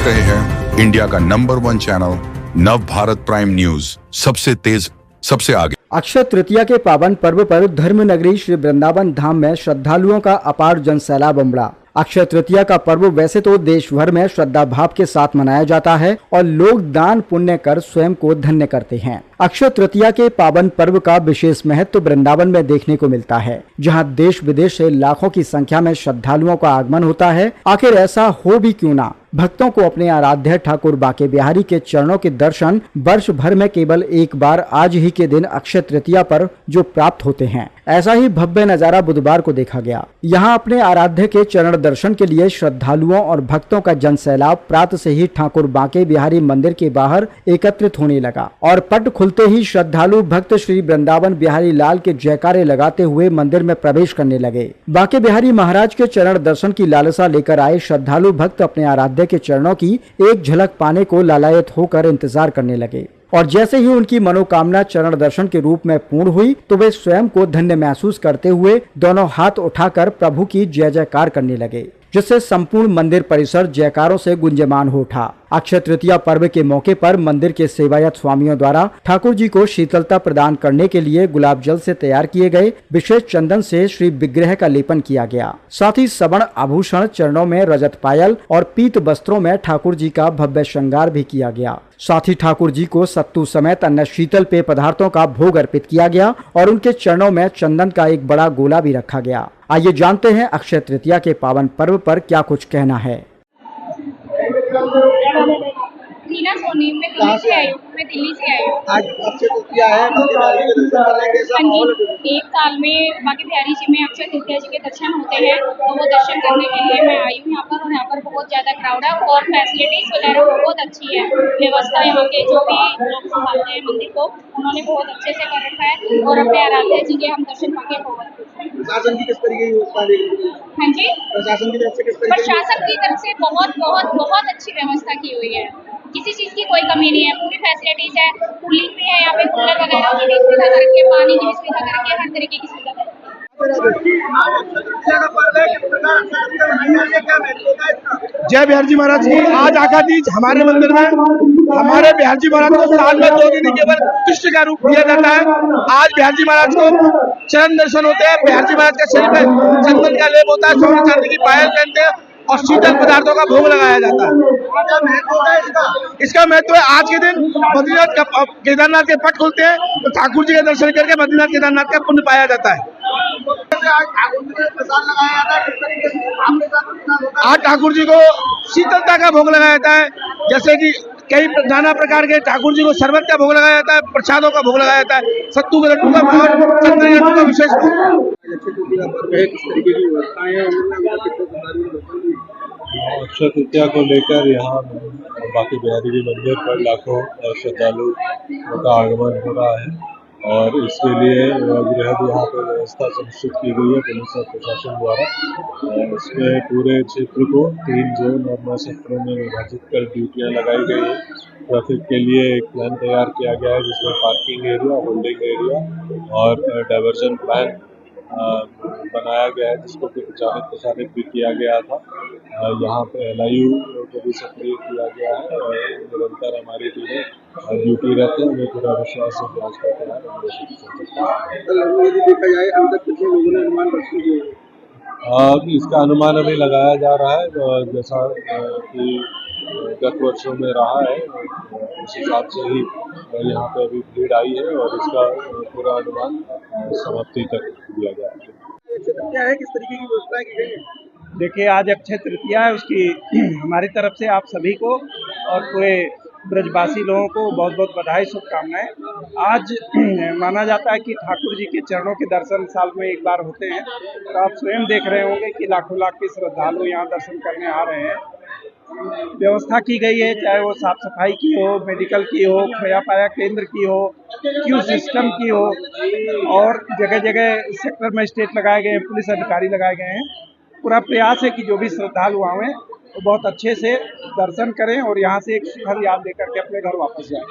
देख रहे हैं इंडिया का नंबर 1 चैनल नव भारत प्राइम न्यूज, सबसे तेज सबसे आगे। अक्षय तृतीया के पावन पर्व पर धर्म नगरी श्री वृंदावन धाम में श्रद्धालुओं का अपार जनसैलाब उमड़ा। अक्षय तृतीया का पर्व वैसे तो देश भर में श्रद्धा भाव के साथ मनाया जाता है और लोग दान पुण्य कर स्वयं को धन्य करते हैं। अक्षय तृतीया के पावन पर्व का विशेष महत्व वृंदावन में देखने को मिलता है, जहां देश विदेश से लाखों की संख्या में श्रद्धालुओं का आगमन होता है। आखिर ऐसा हो भी क्यों ना, भक्तों को अपने आराध्य ठाकुर बाके बिहारी के चरणों के दर्शन वर्ष भर में केवल एक बार आज ही के दिन अक्षय तृतीया पर जो प्राप्त होते हैं, ऐसा ही भव्य नजारा बुधवार को देखा गया। यहाँ अपने आराध्य के चरण दर्शन के लिए श्रद्धालुओं और भक्तों का जनसैलाब प्रातः से ही ठाकुर बाके बिहारी मंदिर के बाहर एकत्रित होने लगा और पट खुलते ही श्रद्धालु भक्त श्री वृंदावन बिहारी लाल के जयकारे लगाते हुए मंदिर में प्रवेश करने लगे। बाके बिहारी महाराज के चरण दर्शन की लालसा लेकर आए श्रद्धालु भक्त अपने आराध्य के चरणों की एक झलक पाने को लालायत होकर इंतजार करने लगे और जैसे ही उनकी मनोकामना चरण दर्शन के रूप में पूर्ण हुई तो वे स्वयं को धन्य महसूस करते हुए दोनों हाथ उठाकर प्रभु की जय जयकार करने लगे, जिससे संपूर्ण मंदिर परिसर जयकारों से गुंजमान हो उठा। अक्षय तृतीया पर्व के मौके पर मंदिर के सेवायत स्वामियों द्वारा ठाकुर जी को शीतलता प्रदान करने के लिए गुलाब जल से तैयार किए गए विशेष चंदन से श्री विग्रह का लेपन किया गया। साथ ही स्वर्ण आभूषण, चरणों में रजत पायल और पीत वस्त्रों में ठाकुर जी का भव्य श्रृंगार भी किया गया। साथ ही ठाकुर जी को सत्तू समेत अन्य शीतल पेय पदार्थों का भोग अर्पित किया गया और उनके चरणों में चंदन का एक बड़ा गोला भी रखा गया। आइए जानते हैं अक्षय तृतीया के पावन पर्व पर क्या कुछ कहना है। रीना सोनी, मैं दिल्ली से आई हूँ। आज अक्षय तृतीया है, हाँ जी, एक साल में बाके बिहारी जी में अक्षय तृतीया जी के दर्शन होते हैं, तो वो दर्शन करने के लिए मैं आई हूँ यहाँ पर। और यहाँ पर बहुत ज़्यादा क्राउड है और फैसिलिटीज वगैरह बहुत अच्छी है। व्यवस्था यहाँ के जो भी लोग संभालते हैं मंदिर को, उन्होंने बहुत अच्छे से कर रखा है और अपने आराध्य जी के हम दर्शन पाके बहुत। प्रशासन की किस तरीके की व्यवस्था है? हाँ जी, प्रशासन की तरफ से किस तरीके? प्रशासन की तरफ से बहुत बहुत बहुत अच्छी व्यवस्था की हुई है। किसी चीज की कोई कमी नहीं है, पूरी फैसिलिटीज है। कूलिंग भी है यहाँ पे, कूलर वगैरह की भी सुविधा करके, पानी की भी सुविधा करके, हर तरीके की सुविधा है। जय बिहार जी महाराज की आज आकातीज हमारे मंदिर में हमारे बिहार जी महाराज को साल में 2 दिन केवल कृष्ण का रूप दिया जाता है। आज बिहार जी महाराज को चरण दर्शन होते हैं। बिहार जी महाराज का शरीर में चंदन का लेप होता है, सोने चांदी की पायल पहनते हैं और शीतल पदार्थों का भोग लगाया जाता है। इसका महत्व है, आज के दिन बद्रीनाथ केदारनाथ के पट खुलते हैं तो ठाकुर जी के दर्शन करके बद्रीनाथ केदारनाथ का पुण्य पाया जाता है। आज ठाकुर जी को शीतलता का भोग लगाया जाता है, जैसे कि कई नाना प्रकार के ठाकुर जी को शरबत का भोग लगाया जाता है, प्रसादों का भोग लगाया जाता है, सत्तू के लड्डू का और चंद्र लड्डू का विशेष अक्षय तृतीया को लेकर यहाँ बाके बिहारी जी मंदिर पर लाखों श्रद्धालु का आगमन हो रहा है और इसके लिए बृहद यहाँ पर व्यवस्था सुनिश्चित की गई है पुलिस और प्रशासन द्वारा। इसमें पूरे क्षेत्र को 3 जोन और 9 सेक्टरों में विभाजित कर ड्यूटियाँ लगाई गई है। ट्रैफिक के लिए एक प्लान तैयार किया गया है जिसमें पार्किंग एरिया, होल्डिंग एरिया और डाइवर्जन प्लान बनाया गया है, जिसको प्रचारित भी किया गया था। यहाँ पे LIU को भी सक्रिय किया गया है और निरंतर हमारी टीमें ड्यूटी रहते हैं। हमें पूरा विश्वास है जाँच का तैयार देखा जाए अभी तक कितने लोगों ने अनुमान रखी है? इसका अनुमान अभी लगाया जा रहा है, जैसा कि गत वर्षों में रहा है उस हिसाब से ही यहाँ पे अभी भीड़ आई है और इसका पूरा अनुमान समाप्ति तक दिया गया है। क्या है, किस तरीके की व्यवस्था की गई है? देखिए, आज अक्षय तृतीया है, उसकी हमारी तरफ से आप सभी को और पूरे ब्रजवासी लोगों को बहुत बहुत बधाई, शुभकामनाएं। आज माना जाता है कि ठाकुर जी के चरणों के दर्शन साल में एक बार होते हैं, तो आप स्वयं देख रहे होंगे कि लाखों लाख के श्रद्धालु यहाँ दर्शन करने आ रहे हैं। व्यवस्था की गई है, चाहे वो साफ सफाई की हो, मेडिकल की हो, खोया पाया केंद्र की हो, क्यू सिस्टम की हो और जगह जगह सेक्टर में स्टेट लगाए गए हैं, पुलिस अधिकारी लगाए गए हैं। पूरा प्रयास है कि जो भी श्रद्धालु आए वो बहुत अच्छे से दर्शन करें और यहाँ से एक सुखद याद लेकर के अपने घर वापस जाएं।